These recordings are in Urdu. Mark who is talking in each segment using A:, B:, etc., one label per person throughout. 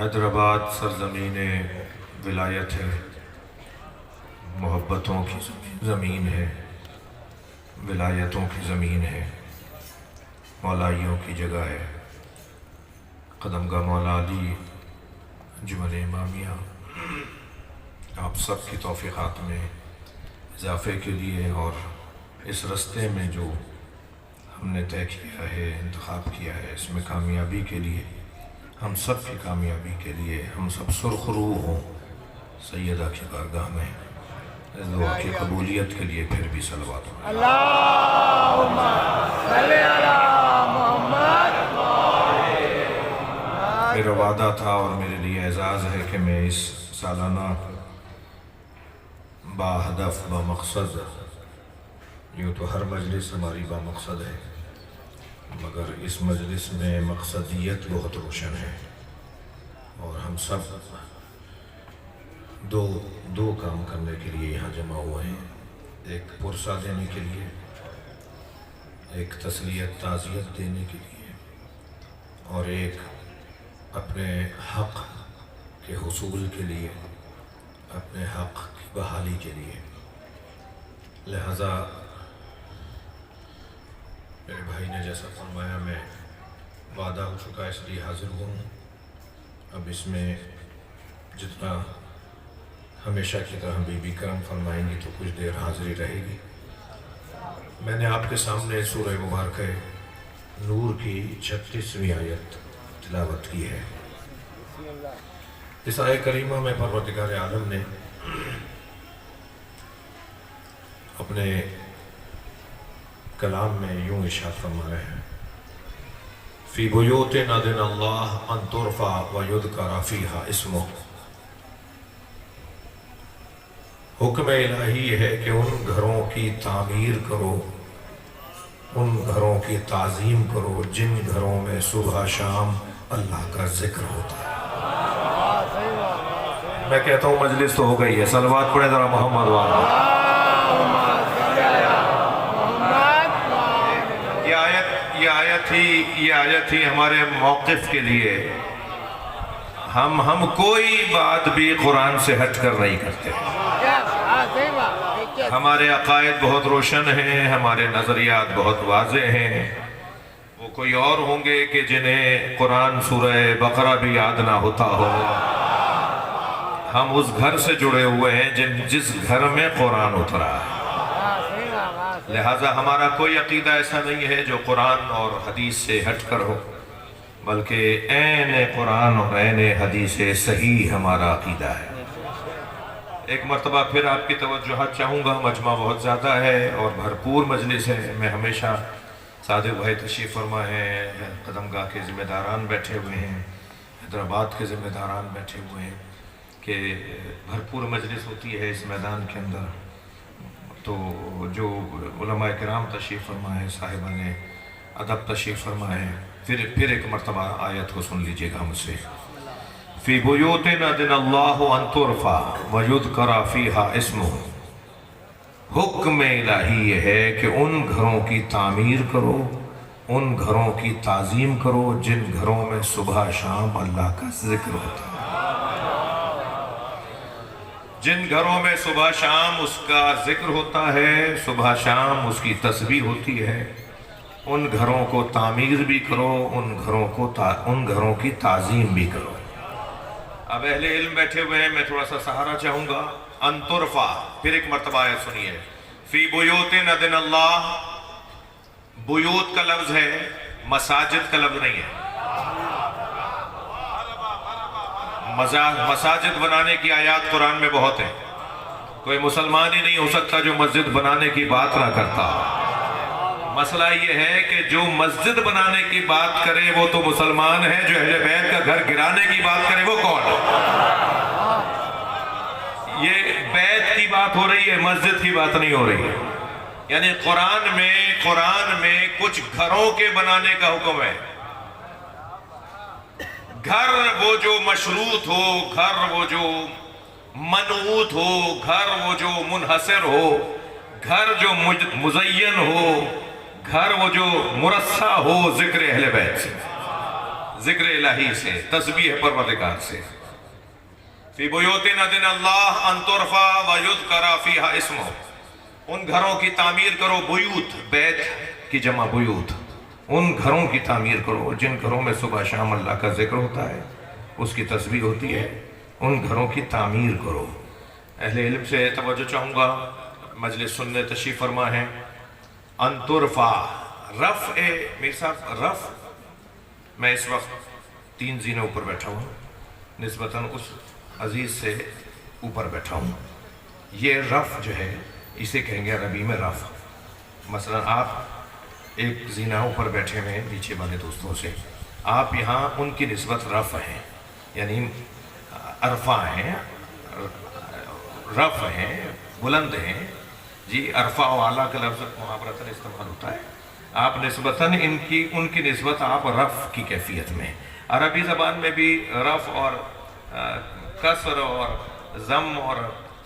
A: حیدرآباد سرزمین ولایت ہے، محبتوں کی زمین ہے، ولایتوں کی زمین ہے، مولائیوں کی جگہ ہے۔ قدمگاہ مولا علی انجمن امامیہ آپ سب کی توفیقات میں اضافے کے لیے اور اس رستے میں جو ہم نے طے کیا ہے، انتخاب کیا ہے، اس میں کامیابی کے لیے، ہم سب کی کامیابی کے لیے ہم سب سرخ روح ہوں سیدہ کی بارگاہ میں اس دعا کی قبولیت کے لیے پھر بھی صلوات ہوں۔
B: اللہم صلی علی محمد۔
A: میرا وعدہ تھا اور میرے لیے اعزاز ہے کہ میں اس سالانہ با ہدف با مقصد، یوں تو ہر مجلس ہماری با مقصد ہے، مگر اس مجلس میں مقصدیت بہت روشن ہے اور ہم سب دو کام کرنے کے لیے یہاں جمع ہوئے ہیں۔ ایک پرسہ دینے کے لیے، ایک تسلیت تعزیت دینے کے لیے، اور ایک اپنے حق کے حصول کے لیے، اپنے حق کی بحالی کے لیے۔ لہذا میرے بھائی نے جیسا فرمایا، میں وعدہ ہو چکا اس لیے حاضر ہوں۔ اب اس میں جتنا ہمیشہ کی طرح بی بی کرم فرمائیں گی تو کچھ دیر حاضری رہے گی۔ میں نے آپ کے سامنے سورہ مبارکہ نور کی 36ویں آیت تلاوت کی ہے۔ اس آیت کریمہ میں پروردگار عالم نے اپنے کلام میں یوں ارشاد فرمایا ہے، فی بیوت اذن اللہ ان ترفع ویذکر فیہا اسمہ۔ حکم الہی ہے کہ ان گھروں کی تعمیر کرو، ان گھروں کی تعظیم کرو جن گھروں میں صبح شام اللہ کا ذکر ہوتا ہے۔ میں کہتا ہوں مجلس تو ہو گئی ہے، صلوات پڑھیں ذرا محمد والا۔ یہ آیت ہی ہمارے موقف کے لیے، ہم کوئی بات بھی قرآن سے ہٹ کر نہیں کرتے۔ ہمارے عقائد بہت روشن ہیں، ہمارے نظریات بہت واضح ہیں۔ وہ کوئی اور ہوں گے کہ جنہیں قرآن سورہ بقرہ بھی یاد نہ ہوتا ہو۔ ہم اس گھر سے جڑے ہوئے ہیں جس گھر میں قرآن اترا ہے۔ لہٰذا ہمارا کوئی عقیدہ ایسا نہیں ہے جو قرآن اور حدیث سے ہٹ کر ہو، بلکہ عین قرآن اور عین حدیث صحیح ہمارا عقیدہ ہے۔ ایک مرتبہ پھر آپ کی توجہات چاہوں گا، مجمع بہت زیادہ ہے اور بھرپور مجلس ہے۔ میں ہمیشہ صادق بھائی تشریف فرما ہے، قدمگاہ کے ذمہ داران بیٹھے ہوئے ہیں، حیدرآباد کے ذمہ داران بیٹھے ہوئے ہیں کہ بھرپور مجلس ہوتی ہے اس میدان کے اندر۔ تو جو علماء کرام تشریف فرما ہے، صاحبان ادب تشریف فرما ہے، پھر ایک مرتبہ آیت کو سن لیجئے گا مجھ سے۔ فی بیوت اذن اللہ ان ترفع ویذکر فیہا اسمہ۔ حکم الہی یہ ہے کہ ان گھروں کی تعمیر کرو، ان گھروں کی تعظیم کرو جن گھروں میں صبح شام اللہ کا ذکر ہوتا ہے۔ جن گھروں میں صبح شام اس کا ذکر ہوتا ہے، صبح شام اس کی تسبیح ہوتی ہے، ان گھروں کو تعمیر بھی کرو، ان گھروں کی تعظیم بھی کرو۔ اب اہل علم بیٹھے ہوئے ہیں، میں تھوڑا سا سہارا چاہوں گا۔ ان ترفع، پھر ایک مرتبہ آیت سنیے۔ فی بیوت اذن اللہ، بیوت کا لفظ ہے، مساجد کا لفظ نہیں ہے۔ مساجد بنانے کی آیات قرآن میں بہت ہیں، کوئی مسلمان ہی نہیں ہو سکتا جو مسجد بنانے کی بات نہ کرتا۔ مسئلہ یہ ہے کہ جو مسجد بنانے کی بات کرے وہ تو مسلمان ہے، جو اہل بیت کا گھر گرانے کی بات کرے وہ کون ہے؟ یہ بیت کی بات ہو رہی ہے، مسجد کی بات نہیں ہو رہی ہے۔ یعنی قرآن میں کچھ گھروں کے بنانے کا حکم ہے۔ گھر وہ جو مشروط ہو، گھر وہ جو منعوت ہو، گھر وہ جو منحصر ہو، گھر جو مزین ہو، گھر وہ جو مرصع ہو ذکر اہل بیت سے۔ ذکر الہی سے، تسبیح پروردگار سے۔ فی بیوتن اذن اللہ ان ترفع ویذکر فیہا اسمہ، ان گھروں کی تعمیر کرو، بیوت بیت کی جمع بیوت، ان گھروں کی تعمیر کرو جن گھروں میں صبح شام اللہ کا ذکر ہوتا ہے، اس کی تسبیح ہوتی ہے، ان گھروں کی تعمیر کرو۔ اہل علم سے توجہ چاہوں گا، مجلس سننے تشریف فرما ہے۔ ان ترفع، رفع، میر صاحب رفع، میں اس وقت 3 زینے اوپر بیٹھا ہوں، نسبتاً اس عزیز سے اوپر بیٹھا ہوں۔ یہ رفع جو ہے اسے کہیں گے عربی میں رفع۔ مثلا آپ ایک زینہ اوپر بیٹھے ہوئے ہیں نیچے والے دوستوں سے، آپ یہاں ان کی نسبت رفع ہیں، یعنی عرفہ ہیں، رفع ہیں، بلند ہیں جی۔ عرفہ و اعلیٰ کا لفظ محاورتاً استعمال ہوتا ہے، آپ نسبتاً ان کی نسبت آپ رفع کی کیفیت میں۔ عربی زبان میں بھی رفع اور کسر اور ضم اور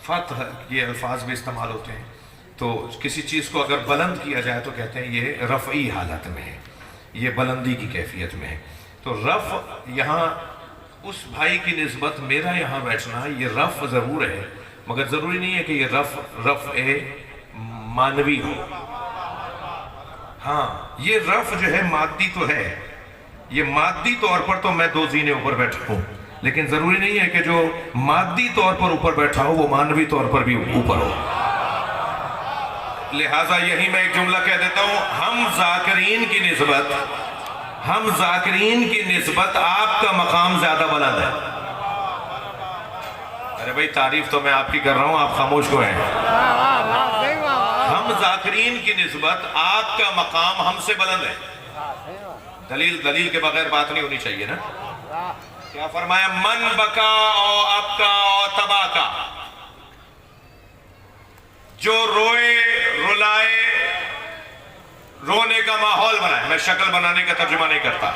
A: فتح یہ الفاظ بھی استعمال ہوتے ہیں۔ تو کسی چیز کو اگر بلند کیا جائے تو کہتے ہیں یہ رفعی حالت میں ہے، یہ بلندی کی کیفیت میں ہے۔ تو رفع یہاں اس بھائی کی نسبت میرا یہاں بیٹھنا یہ رفع ضرور ہے، مگر ضروری نہیں ہے کہ یہ رفع مانوی ہو۔ ہاں یہ رفع جو ہے مادی تو ہے، یہ مادی طور پر تو میں 2 زینے اوپر بیٹھا ہوں، لیکن ضروری نہیں ہے کہ جو مادی طور پر اوپر بیٹھا ہو وہ مانوی طور پر بھی اوپر ہو۔ لہٰذا یہی میں ایک جملہ کہہ دیتا ہوں، ہم ذاکرین کی نسبت آپ کا مقام زیادہ بلند ہے۔ ارے بھائی تعریف تو میں آپ کی کر رہا ہوں، آپ خاموش کو ہیں۔ ہم ذاکرین کی نسبت آپ کا مقام ہم سے بلند ہے۔ دلیل کے بغیر بات نہیں ہونی چاہیے نا۔ کیا فرمایا؟ من بکا او ابکا او تباکا، جو روئے رلائے رونے کا ماحول بنائے۔ میں شکل بنانے کا ترجمہ نہیں کرتا،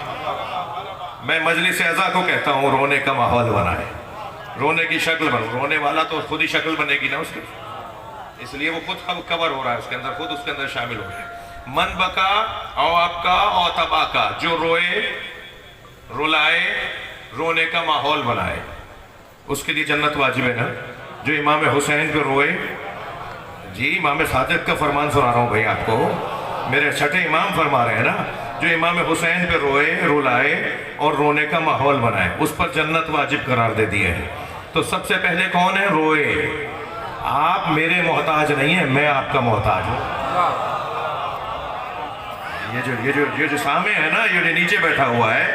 A: میں مجلس اعزا کو کہتا ہوں رونے کا ماحول بنائے، رونے کی شکل بنو۔ رونے والا تو خود ہی شکل بنے گی نا اس کی، اس لیے وہ خود کور ہو رہا ہے اس کے اندر، خود اس کے اندر شامل ہو رہا ہے۔ من بکا او ابکا او تباکا، جو روئے رلائے رونے کا ماحول بنائے، اس کے لیے جنت واجب ہے نا۔ جو امام حسین پہ روئے، جی امام صادق کا فرمان سنا رہا ہوں بھائی آپ کو، میرے چھٹے امام فرما رہے ہیں نا، جو امام حسین پہ روئے رلائے اور رونے کا ماحول بنائے، اس پر جنت واجب قرار دے دیے ہے۔ تو سب سے پہلے کون ہے؟ روئے۔ آپ میرے محتاج نہیں ہیں، میں آپ کا محتاج ہوں۔ یہ جو سامنے ہے نا، یہ جو نیچے بیٹھا ہوا ہے،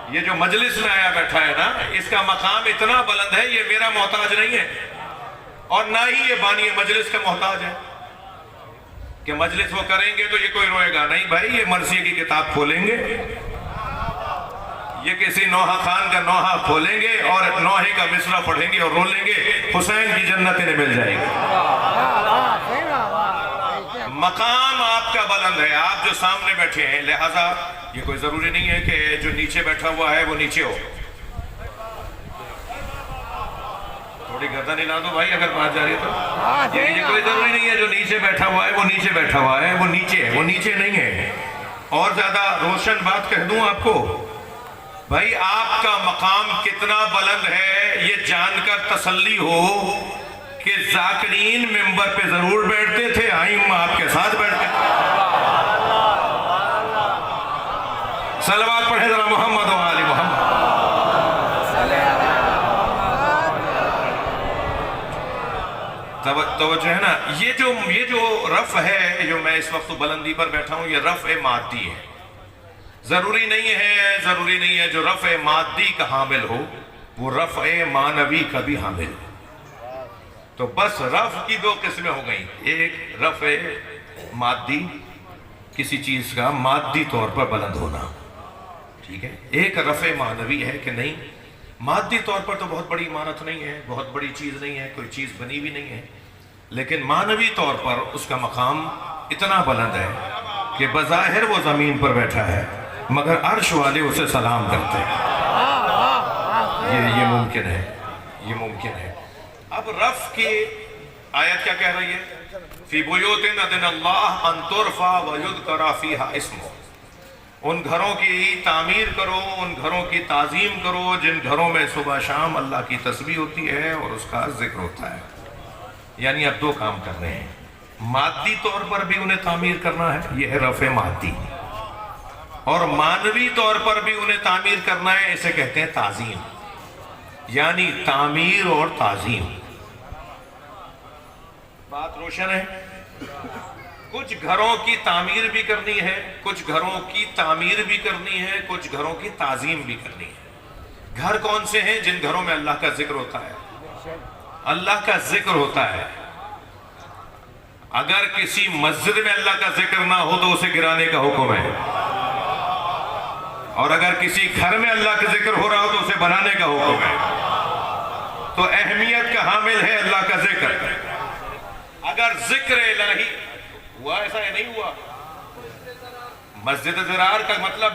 A: یہ جو مجلس میں آیا بیٹھا ہے نا، اس کا مقام اتنا بلند ہے، یہ میرا محتاج نہیں ہے، اور نہ ہی یہ بانی مجلس کا محتاج ہے کہ مجلس وہ کریں گے تو یہ کوئی روئے گا نہیں۔ بھائی یہ مرثیے کی کتاب کھولیں گے، یہ کسی نوحہ خان کا نوحہ کھولیں گے اور نوحے کا مصرع پڑھیں گے اور رو لیں گے، حسین کی جنت انہیں مل جائے گی۔ مقام آپ کا بلند ہے، آپ جو سامنے بیٹھے ہیں، لہٰذا یہ کوئی ضروری نہیں ہے کہ جو نیچے بیٹھا ہوا ہے وہ نیچے ہو۔ تھوڑی گردن ہلا دو بھائی اگر بات جا رہی ہے تو۔ یہ کوئی ضروری نہیں ہے جو نیچے بیٹھا ہوا ہے وہ نیچے بیٹھا ہوا ہے، وہ نیچے ہے، وہ نیچے نہیں ہے۔ اور زیادہ روشن بات کہہ دوں آپ کو، بھائی آپ کا مقام کتنا بلند ہے یہ جان کر تسلی ہو کہ ذاکرین منبر پہ ضرور بیٹھتے تھے، ائمہ آپ کے ساتھ بیٹھتے تھے۔ صلوات پڑھیں ذرا محمد و آل محمد۔ توجہ ہے نا، یہ جو رفع ہے، جو میں اس وقت بلندی پر بیٹھا ہوں، یہ رفع مادی ہے۔ ضروری نہیں ہے جو رفع مادی کا حامل ہو وہ رفع معنوی کا بھی حامل ہو۔ تو بس رفع کی 2 قسمیں ہو گئیں، ایک رفع مادی، کسی چیز کا مادی طور پر بلند ہونا، ٹھیک ہے۔ ایک رفع معنوی ہے کہ نہیں، مادی طور پر تو بہت بڑی عمارت نہیں ہے، بہت بڑی چیز نہیں ہے، کوئی چیز بنی بھی نہیں ہے، لیکن معنوی طور پر اس کا مقام اتنا بلند ہے کہ بظاہر وہ زمین پر بیٹھا ہے مگر عرش والے اسے سلام کرتے ہیں۔ یہ ممکن ہے، یہ ممکن ہے۔ اب رفع کی آیت کیا کہہ رہی ہے؟ فی بیوت اذن اللہ ان ترفع ویذکر فیہا اسمہ، ان گھروں کی تعمیر کرو، ان گھروں کی تعظیم کرو جن گھروں میں صبح شام اللہ کی تسبیح ہوتی ہے اور اس کا ذکر ہوتا ہے۔ یعنی اب دو کام کر رہے ہیں، مادی طور پر بھی انہیں تعمیر کرنا ہے، یہ ہے رفع مادی، اور معنوی طور پر بھی انہیں تعمیر کرنا ہے، اسے کہتے ہیں تعظیم، یعنی تعمیر اور تعظیم۔ بات روشن ہے؟ کچھ گھروں کی تعمیر بھی کرنی ہے، کچھ گھروں کی تعمیر بھی کرنی ہے، کچھ گھروں کی تعظیم بھی کرنی ہے۔ گھر کون سے ہیں؟ جن گھروں میں اللہ کا ذکر ہوتا ہے، اللہ کا ذکر ہوتا ہے۔ اگر کسی مسجد میں اللہ کا ذکر نہ ہو تو اسے گرانے کا حکم ہے، اور اگر کسی گھر میں اللہ کا ذکر ہو رہا ہو تو اسے بنانے کا حکم ہے۔ تو اہمیت کا حامل ہے اللہ کا ذکر۔ اگر ذکر الہی ہوا، ایسا نہیں ہوا، مسجد ضرار کا مطلب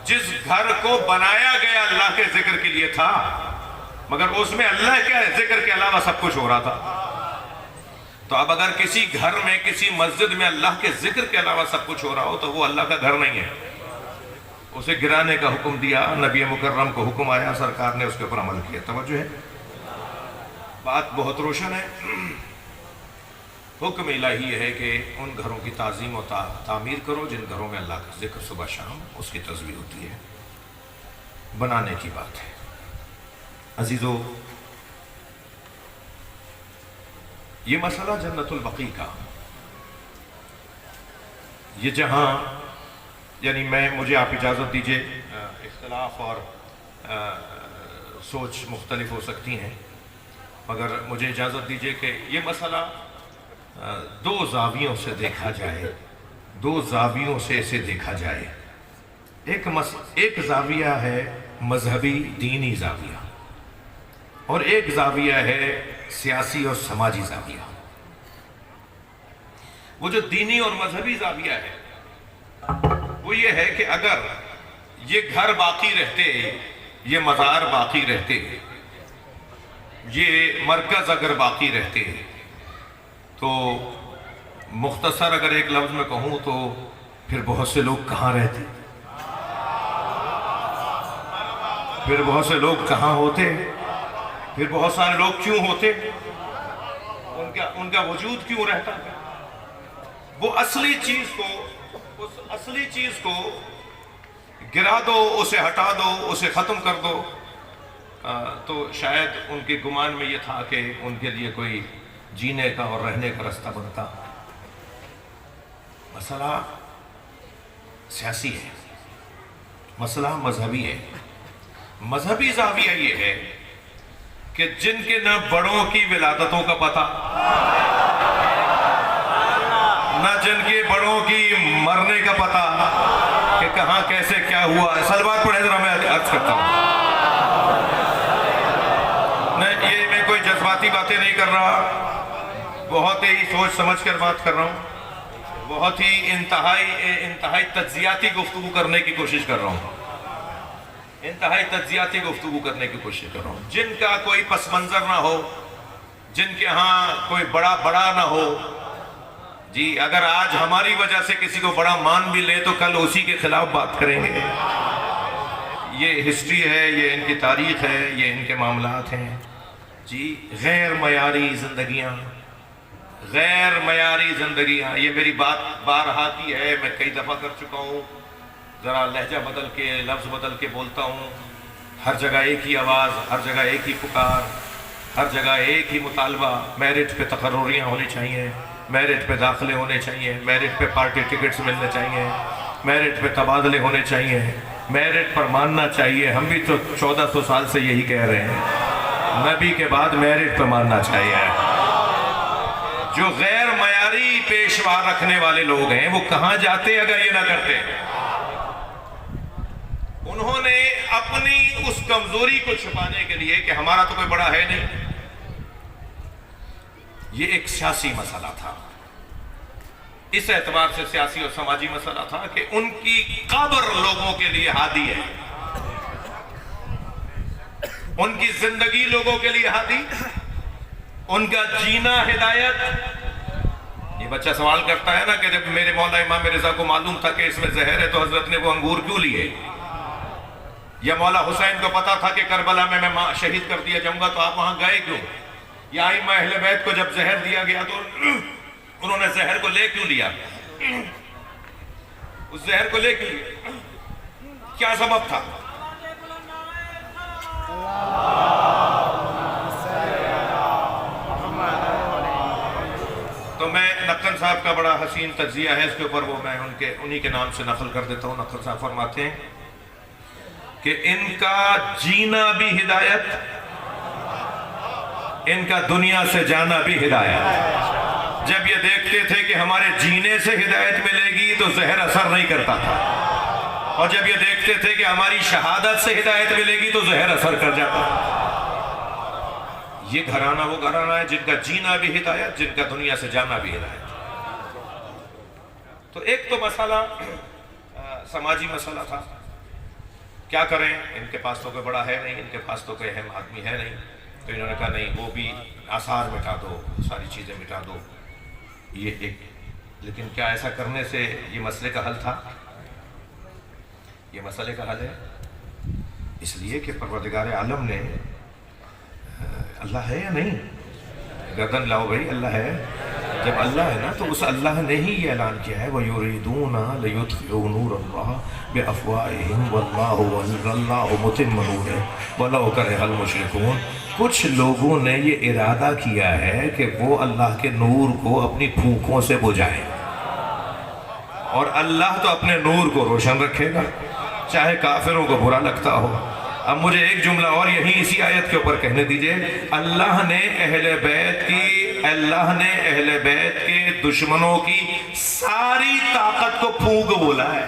A: جس گھر کو بنایا گیا اللہ کے ذکر کے لیے تھا، مگر اس میں اللہ کے ذکر کے علاوہ سب کچھ ہو رہا تھا۔ تو اب اگر کسی گھر میں، کسی مسجد میں اللہ کے ذکر کے علاوہ سب کچھ ہو رہا ہو تو وہ اللہ کا گھر نہیں ہے، اسے گرانے کا حکم دیا، نبی مکرم کو حکم آیا، سرکار نے اس کے اوپر عمل کیا۔ توجہ ہے؟ بات بہت روشن ہے۔ حکم الہی یہ ہے کہ ان گھروں کی تعظیم و تعمیر کرو جن گھروں میں اللہ کا ذکر صبح شام اس کی تسبیح ہوتی ہے۔ بنانے کی بات ہے عزیزو، یہ مسئلہ جنت البقیع کا، یہ جہاں، یعنی مجھے آپ اجازت دیجئے، اختلاف اور سوچ مختلف ہو سکتی ہیں، مگر مجھے اجازت دیجئے کہ یہ مسئلہ دو زاویوں سے دیکھا جائے، دو زاویوں سے اسے دیکھا جائے۔ ایک زاویہ ہے مذہبی دینی زاویہ، اور ایک زاویہ ہے سیاسی اور سماجی زاویہ۔ وہ جو دینی اور مذہبی زاویہ ہے وہ یہ ہے کہ اگر یہ گھر باقی رہتے، یہ مزار باقی رہتے، یہ مرکز اگر باقی رہتے، تو مختصر اگر ایک لفظ میں کہوں تو پھر بہت سے لوگ کہاں رہتے، پھر بہت سے لوگ کہاں ہوتے، پھر بہت سارے لوگ کیوں ہوتے، ان کا وجود کیوں رہتا؟ وہ اصلی چیز کو، اس اصلی چیز کو گرا دو، اسے ہٹا دو، اسے ختم کر دو، تو شاید ان کے گمان میں یہ تھا کہ ان کے لیے کوئی جینے کا اور رہنے کا راستہ بنتا۔ مسئلہ سیاسی ہے، مسئلہ مذہبی ہے۔ مذہبی زاویہ یہ ہے کہ جن کے نہ بڑوں کی ولادتوں کا پتہ، نہ جن کے بڑوں کی مرنے کا پتہ کہ کہاں کیسے کیا ہوا۔ سلوات پڑھیں ذرا، میں عرض کرتا ہوں، یہ میں کوئی جذباتی باتیں نہیں کر رہا، بہت ہی سوچ سمجھ کر بات کر رہا ہوں، بہت ہی انتہائی تجزیاتی گفتگو کرنے کی کوشش کر رہا ہوں، انتہائی تجزیاتی گفتگو کرنے کی کوشش کر رہا ہوں۔ جن کا کوئی پس منظر نہ ہو، جن کے ہاں کوئی بڑا نہ ہو، جی اگر آج ہماری وجہ سے کسی کو بڑا مان بھی لے تو کل اسی کے خلاف بات کریں گے۔ یہ ہسٹری ہے، یہ ان کی تاریخ ہے، یہ ان کے معاملات ہیں۔ جی غیر معیاری زندگیاں، غیر معیاری زندگیاں، یہ میری بات بارہا کی ہے، میں کئی دفعہ کر چکا ہوں، ذرا لہجہ بدل کے، لفظ بدل کے بولتا ہوں، ہر جگہ ایک ہی آواز، ہر جگہ ایک ہی پکار، ہر جگہ ایک ہی مطالبہ، میرٹ پہ تقرریاں ہونی چاہیے، میرٹ پہ داخلے ہونے چاہیے، میرٹ پہ پارٹی ٹکٹس ملنے چاہیے، میرٹ پہ تبادلے ہونے چاہیے، میرٹ پر ماننا چاہیے۔ ہم بھی تو 1400 سال سے یہی کہہ رہے ہیں، نبی کے بعد میرٹ پہ ماننا چاہیے۔ جو غیر معیاری پیشوا رکھنے والے لوگ ہیں وہ کہاں جاتے اگر یہ نہ کرتے؟ انہوں نے اپنی اس کمزوری کو چھپانے کے لیے کہ ہمارا تو کوئی بڑا ہے نہیں، یہ ایک سیاسی مسئلہ تھا، اس اعتبار سے سیاسی اور سماجی مسئلہ تھا کہ ان کی قبر لوگوں کے لیے ہادی ہے، ان کی زندگی لوگوں کے لیے ہادی، ان کا جینا ہدایت۔ یہ یہ بچہ سوال کرتا ہے نا کہ جب میرے مولا امام رضا کو معلوم تھا کہ اس میں زہر ہے تو حضرت نے وہ انگور کیوں لیے؟ یا مولا حسین کو پتا تھا کہ کربلا میں شہید کر دیا جاؤں گا تو آپ وہاں گئے کیوں؟ یا ائمہ اہل بیت کو جب زہر دیا گیا تو انہوں نے زہر کو لے کیوں لیا؟ اس زہر کو لے کیوں لیا؟ کیا سبب تھا؟ تو میں نقل صاحب کا بڑا حسین تجزیہ ہے اس کے اوپر، وہ میں انہی کے نام سے نقل کر دیتا ہوں۔ نقل صاحب فرماتے ہیں کہ ان کا جینا بھی ہدایت، ان کا دنیا سے جانا بھی ہدایت۔ جب یہ دیکھتے تھے کہ ہمارے جینے سے ہدایت ملے گی تو زہر اثر نہیں کرتا تھا، اور جب یہ دیکھتے تھے کہ ہماری شہادت سے ہدایت ملے گی تو زہر اثر کر جاتا تھا۔ یہ گھرانہ وہ گھرانہ ہے جن کا جینا بھی ہدایت، جن کا دنیا سے جانا بھی ہدایت۔ تو ایک تو مسئلہ سماجی مسئلہ تھا، کیا کریں، ان کے پاس تو کوئی بڑا ہے نہیں، ان کے پاس تو کوئی اہم آدمی ہے نہیں، تو انہوں نے کہا نہیں وہ بھی آثار مٹا دو، ساری چیزیں مٹا دو۔ یہ ایک، لیکن کیا ایسا کرنے سے یہ مسئلے کا حل تھا؟ یہ مسئلے کا حل ہے اس لیے کہ پروردگار عالم نے، اللہ ہے یا نہیں؟ گردن لاؤ بھائی، اللہ ہے۔ جب اللہ ہے نا تو اس اللہ نے ہی یہ اعلان کیا ہے وَيُرِيدُونَ لِيُطْفِئُوا نُورَ اللَّهِ بِأَفْوَاهِهِمْ وَاللَّهُ مُتِمُّ نُورِهِ وَلَوْ كَرِهَ الْمُشْرِكُونَ۔ کچھ لوگوں نے یہ ارادہ کیا ہے کہ وہ اللہ کے نور کو اپنی پھونکوں سے بجھائیں، اور اللہ تو اپنے نور کو روشن رکھے گا چاہے کافروں کو برا لگتا ہو۔ اب مجھے ایک جملہ اور یہی اسی آیت کے اوپر کہنے دیجئے، اللہ نے اہل بیت کے دشمنوں کی ساری طاقت کو پھونک بولا ہے،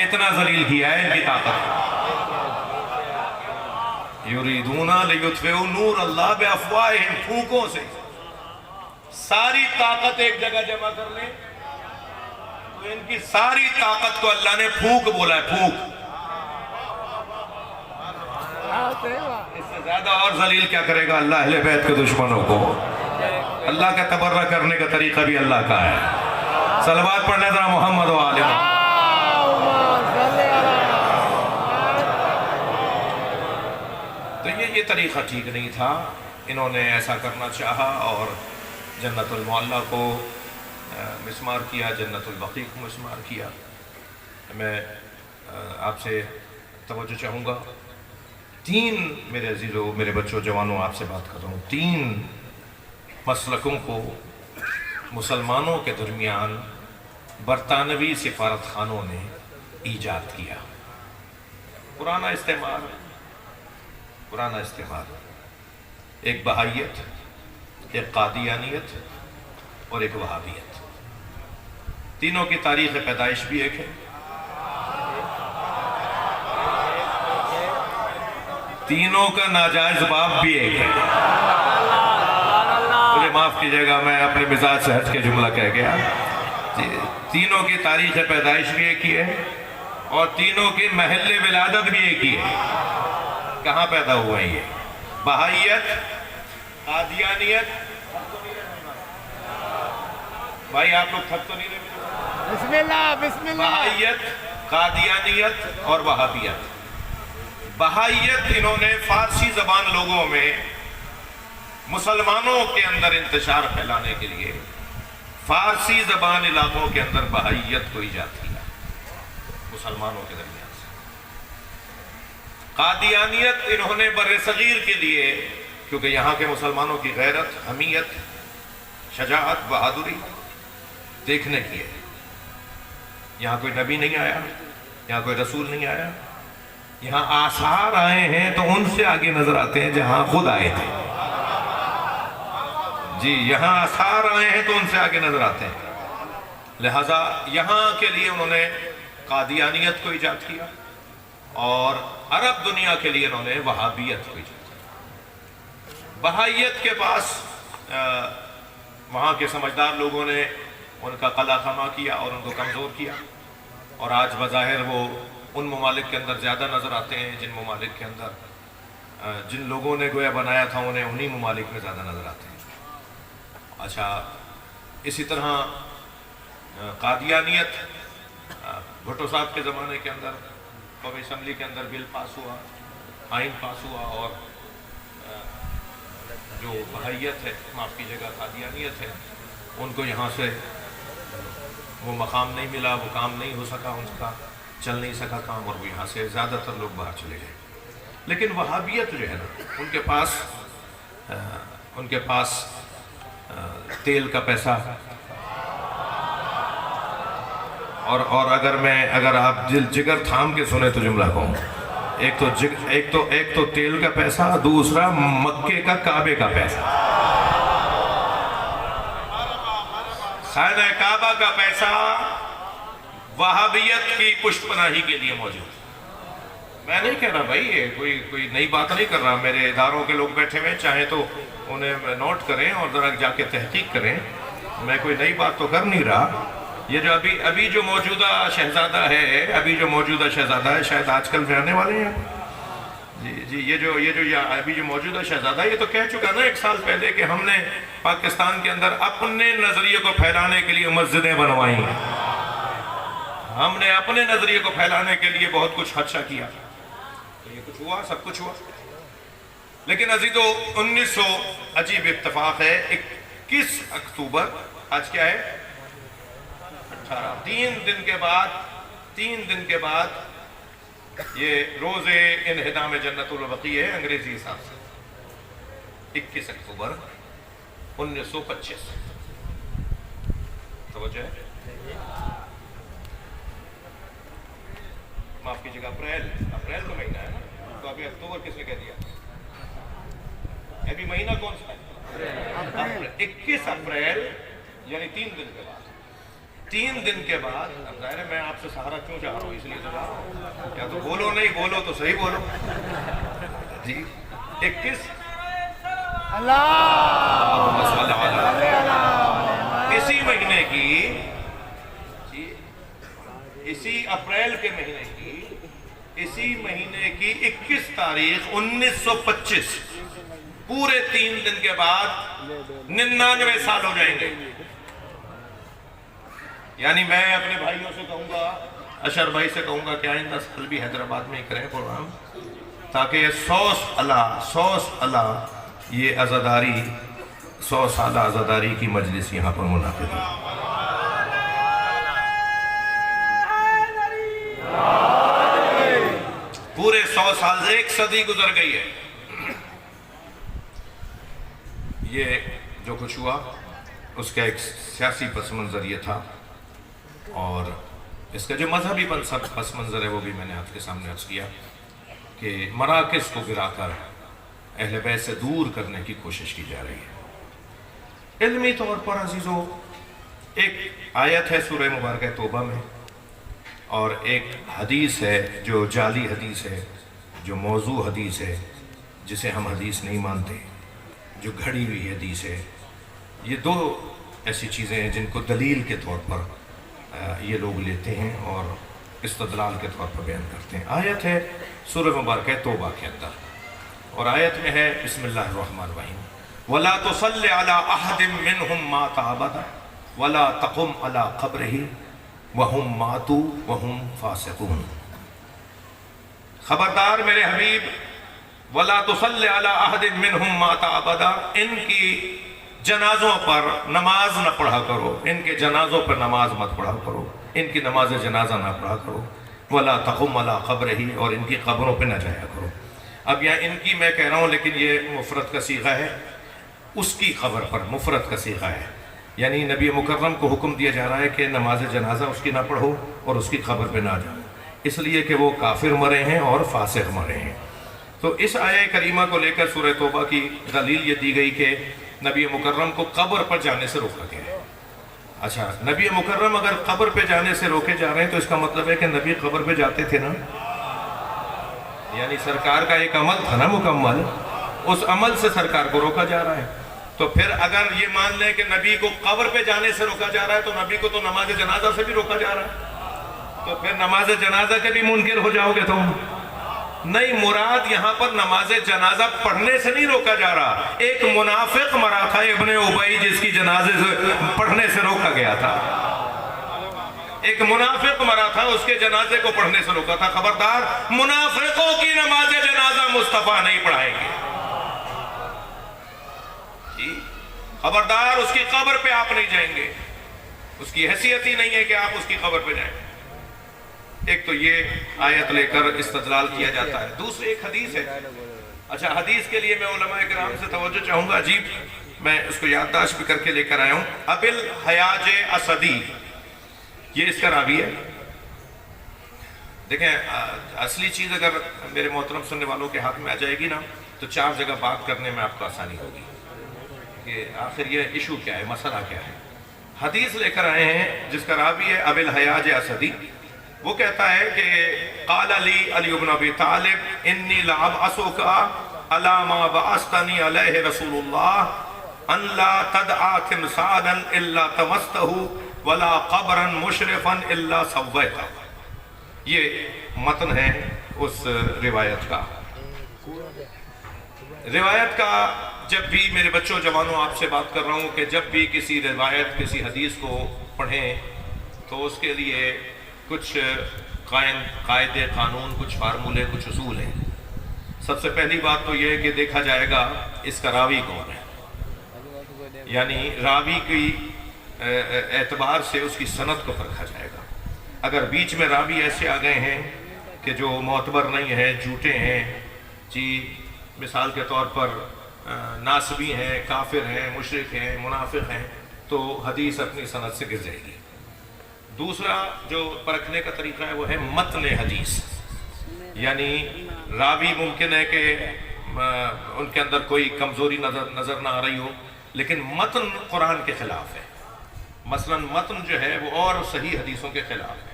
A: اتنا ذلیل کیا ہے ان کی طاقت۔ یریدون لیطفئوا نور اللہ بافواہہم، پھونکوں سے ساری طاقت ایک جگہ جمع کر لیں تو ان کی ساری طاقت کو اللہ نے پھونک بولا ہے، پھونک۔ اس سے زیادہ اور ذلیل کیا کرے گا اللہ اہل بیت کے دشمنوں کو؟ اللہ کا تبرہ کرنے کا طریقہ بھی اللہ کا ہے۔ صلوات پڑھنے ذرا محمد و آل محمد۔ تو یہ طریقہ ٹھیک نہیں تھا، انہوں نے ایسا کرنا چاہا اور جنت المعلیٰ کو مسمار کیا، جنت البقیع کو مسمار کیا۔ میں آپ سے توجہ چاہوں گا، تین، میرے عزیزوں، میرے بچوں، جوانوں، آپ سے بات کر رہا ہوں، تین مسلکوں کو مسلمانوں کے درمیان برطانوی سفارت خانوں نے ایجاد کیا۔ پرانا استعمال، ایک بہائیت، ایک قادیانیت اور ایک وہابیت۔ تینوں کی تاریخ پیدائش بھی ایک ہے، تینوں کا ناجائز باپ بھی ایک ہے۔ مجھے معاف کیجئے گا، میں اپنے مزاج سے ہٹ کے جملہ کہہ گیا۔ تینوں کی تاریخ پیدائش بھی ایک ہی ہے اور تینوں کی محل ولادت بھی ایک ہی ہے۔ کہاں پیدا ہوا ہے یہ؟ بہائیت، قادیانیت، بھائی آپ لوگ تھک تو نہیں رہے؟
B: بسم اللہ بسم اللہ۔
A: بہائیت، قادیانیت اور وہابیت۔ بہائیت انہوں نے فارسی زبان لوگوں میں مسلمانوں کے اندر انتشار پھیلانے کے لیے فارسی زبان علاقوں کے اندر بہائیت کو ایجاد کیا مسلمانوں کے درمیان سے۔ قادیانیت انہوں نے بر صغیر کے لیے، کیونکہ یہاں کے مسلمانوں کی غیرت، حمیت، شجاعت، بہادری دیکھنے کی ہے۔ یہاں کوئی نبی نہیں آیا، یہاں کوئی رسول نہیں آیا، یہاں آثار آئے ہیں تو ان سے آگے نظر آتے ہیں جہاں خود آئے تھے۔ جی، یہاں آثار آئے ہیں تو ان سے آگے نظر آتے ہیں۔ لہٰذا یہاں کے لیے انہوں نے قادیانیت کو ایجاد کیا اور عرب دنیا کے لیے انہوں نے وہابیت کو ایجاد کیا۔ بہائیت کے پاس وہاں کے سمجھدار لوگوں نے ان کا قلع خامہ کیا اور ان کو کمزور کیا، اور آج بظاہر وہ ان ممالک کے اندر زیادہ نظر آتے ہیں جن ممالک کے اندر جن لوگوں نے گویا بنایا تھا انہیں انہی ممالک میں زیادہ نظر آتے ہیں۔ اچھا، اسی طرح قادیانیت، بھٹو صاحب کے زمانے کے اندر قومی اسمبلی کے اندر بل پاس ہوا، آئین پاس ہوا، اور جو بہائیت ہے، معاف کیجیے گا قادیانیت ہے، ان کو یہاں سے وہ مقام نہیں ملا، وہ کام نہیں ہو سکا، ان کا چل نہیں سکا کام، اور وہ یہاں سے زیادہ تر لوگ باہر چلے گئے۔ لیکن وہابیت جو ہے نا، ان کے پاس تیل کا پیسہ، اور اگر آپ دل جگر تھام کے سنیں تو جملہ کہوں، ایک تو تیل کا پیسہ، دوسرا مکے کا کعبے کا پیسہ، خانہ کعبہ کا پیسہ وہابیت کی پشت پناہی کے لیے موجود۔ میں نہیں کہہ رہا بھائی، یہ کوئی نئی بات نہیں کر رہا، میرے اداروں کے لوگ بیٹھے ہوئے، چاہیں تو انہیں نوٹ کریں اور ذرا جا کے تحقیق کریں، میں کوئی نئی بات تو کر نہیں رہا۔ یہ جو ابھی جو موجودہ شہزادہ ہے، شاید آج کل میں آنے والے ہیں، جی یہ جو ابھی جو موجودہ شہزادہ ہے، یہ تو کہہ چکا نا 1 سال پہلے کہ ہم نے پاکستان کے اندر اپنے نظریے کو پھیلانے کے لیے مسجدیں بنوائی ہیں، ہم نے اپنے نظریے کو پھیلانے کے لیے بہت کچھ خدشہ کیا، تو یہ کچھ ہوا، سب کچھ ہوا۔ لیکن عزیزو، 1900 عجیب اتفاق ہے، 21 اکتوبر، آج کیا ہے 18، 3 دن کے بعد یہ روز انہدام جنت البقیع ہے انگریزی حساب سے، 21 اکتوبر 1925، توجہ ہے، معاف کیجیے گا، اپریل کا مہینہ ہے نا، تو ابھی اکتوبر کس نے کہہ دیا؟ ابھی مہینہ کون سا ہے؟ 21 اپریل، یعنی 3 دن کے بعد، 3 دن کے بعد، اب ظاہر ہے میں آپ سے سہارا کیوں چاہ رہا ہوں، اس لیے تو چاہ رہا ہوں، یا تو بولو نہیں بولو تو صحیح بولو جی۔ 21 اسی مہینے کی، اسی اپریل کے مہینے کی، اسی مہینے کی 21 تاریخ 1925، پورے 3 دن کے بعد 99 سال ہو جائیں گے۔ یعنی میں اپنے بھائیوں سے کہوں گا، اشر بھائی سے کہوں گا کہ آئندہ سال بھی حیدرآباد میں ہی کریں پروگرام، تاکہ یہ 100 سالہ یہ عزاداری، 100 سالہ عزاداری کی مجلس یہاں پر منعقد ہے۔ پورے 100 سال سے 1 صدی گزر گئی ہے۔ یہ جو کچھ ہوا اس کا ایک سیاسی پس منظر یہ تھا، اور اس کا جو مذہبی پس منظر ہے وہ بھی میں نے آپ کے سامنے عرض کیا کہ مراکز کو گرا کر اہل بیت سے دور کرنے کی کوشش کی جا رہی ہے۔ علمی طور پر عزیزو، ایک آیت ہے سورہ مبارکہ توبہ میں، اور ایک حدیث ہے جو جعلی حدیث ہے، جو موضوع حدیث ہے، جسے ہم حدیث نہیں مانتے، جو گھڑی ہوئی حدیث ہے۔ یہ 2 ایسی چیزیں ہیں جن کو دلیل کے طور پر یہ لوگ لیتے ہیں اور استدلال کے طور پر بیان کرتے ہیں۔ آیت ہے سورہ مبارکہ توبہ کے اندر، اور آیت میں ہے بسم اللہ الرحمن الرحیم، وَلَا تُصَلِّ عَلَىٰ أَحَدٍ مِّنْهُمْ مَاتَ أَبَدًا وَلَا تَقُمْ عَلَىٰ قَبْرِهِ وَهُمْ مَاتُوا وَهُمْ فَاسِقُونَ۔ خبردار میرے حبیب، وَلَا تُصَلِّ عَلَىٰ أَحَدٍ مِّنْهُمْ مَاتَ أَبَدًا، ان کی جنازوں پر نماز نہ پڑھا کرو، ان کے جنازوں پر نماز مت پڑھا کرو، ان کی نماز جنازہ نہ پڑھا کرو، وَلَا تَقُمْ عَلَىٰ قَبْرِهِ، اور ان کی قبروں پہ نہ جایا کرو۔ اب یہاں ان کی میں کہہ رہا ہوں، لیکن یہ مفرد کا صیغہ ہے، اس کی قبر پر مفرد کا صیغہ ہے، یعنی نبی مکرم کو حکم دیا جا رہا ہے کہ نماز جنازہ اس کی نہ پڑھو اور اس کی قبر پہ نہ جاؤ، اس لیے کہ وہ کافر مرے ہیں اور فاسق مرے ہیں۔ تو اس آیہ کریمہ کو لے کر سورہ توبہ کی دلیل یہ دی گئی کہ نبی مکرم کو قبر پر جانے سے روکا گیا ہے۔ اچھا، نبی مکرم اگر قبر پہ جانے سے روکے جا رہے ہیں تو اس کا مطلب ہے کہ نبی قبر پہ جاتے تھے نا، یعنی سرکار کا ایک عمل تھا نا مکمل، اس عمل سے سرکار کو روکا جا رہا ہے۔ تو پھر اگر یہ مان لیں کہ نبی کو قبر پہ جانے سے روکا جا رہا ہے تو نبی کو تو نماز جنازہ سے بھی روکا جا رہا ہے، تو پھر نماز جنازہ کے بھی منکر ہو جاؤ گے تم، نہیں، مراد یہاں پر نماز جنازہ پڑھنے سے نہیں روکا جا رہا. ایک منافق مرا تھا ابن ابی جس کی جنازے سے پڑھنے سے روکا گیا تھا. ایک منافق مرا تھا، اس کے جنازے کو پڑھنے سے روکا تھا. خبردار منافقوں کی نماز جنازہ مصطفیٰ نہیں پڑھائیں گے. خبردار اس کی قبر پہ آپ نہیں جائیں گے. اس کی حیثیت ہی نہیں ہے کہ آپ اس کی قبر پہ جائیں. ایک تو یہ آیت لے کر استدلال کیا جاتا ہے. دوسری ایک حدیث ہے. اچھا، حدیث کے لیے میں علماء کرام سے توجہ چاہوں گا. عجیب، میں اس کو یادداشت بھی کر کے لے کر آیا ہوں. ابی الحیاج اسدی، یہ اس کا راوی ہے. دیکھیں، اصلی چیز اگر میرے محترم سننے والوں کے ہاتھ میں آ جائے گی نا تو 4 جگہ بات کرنے میں آپ کو آسانی ہوگی کہ آخر یہ ایشو کیا ہے، مسئلہ کیا ہے. حدیث لے کر آئے ہیں جس کا راوی ہے ابی الحیاج اسدی. وہ کہتا ہے کہ قال علی بن ابی طالب انی لابعثک علی ما بعثتنی علیہ رسول اللہ ان لا تدعا تمثالا الا طمستہ ولا قبرا مشرفا الا سویتہ. یہ متن ہے اس روایت کا. روایت کا جب بھی میرے بچوں جوانوں آپ سے بات کر رہا ہوں کہ جب بھی کسی روایت کسی حدیث کو پڑھیں تو اس کے لیے کچھ قاعدے قانون، کچھ فارمولے، کچھ اصول ہیں. سب سے پہلی بات تو یہ ہے کہ دیکھا جائے گا اس کا راوی کون ہے. یعنی راوی کی اعتبار سے اس کی سند کو پرکھا جائے گا. اگر بیچ میں راوی ایسے آ گئے ہیں کہ جو معتبر نہیں ہیں، جھوٹے ہیں، جی مثال کے طور پر ناسبی ہیں، کافر ہیں، مشرک ہیں، منافق ہیں، تو حدیث اپنی سند سے گر جائے گی. دوسرا جو پرکھنے کا طریقہ ہے وہ ہے متن حدیث. یعنی راوی ممکن ہے کہ ان کے اندر کوئی کمزوری نظر نہ آ رہی ہو، لیکن متن قرآن کے خلاف ہے. مثلا متن جو ہے وہ اور صحیح حدیثوں کے خلاف ہے.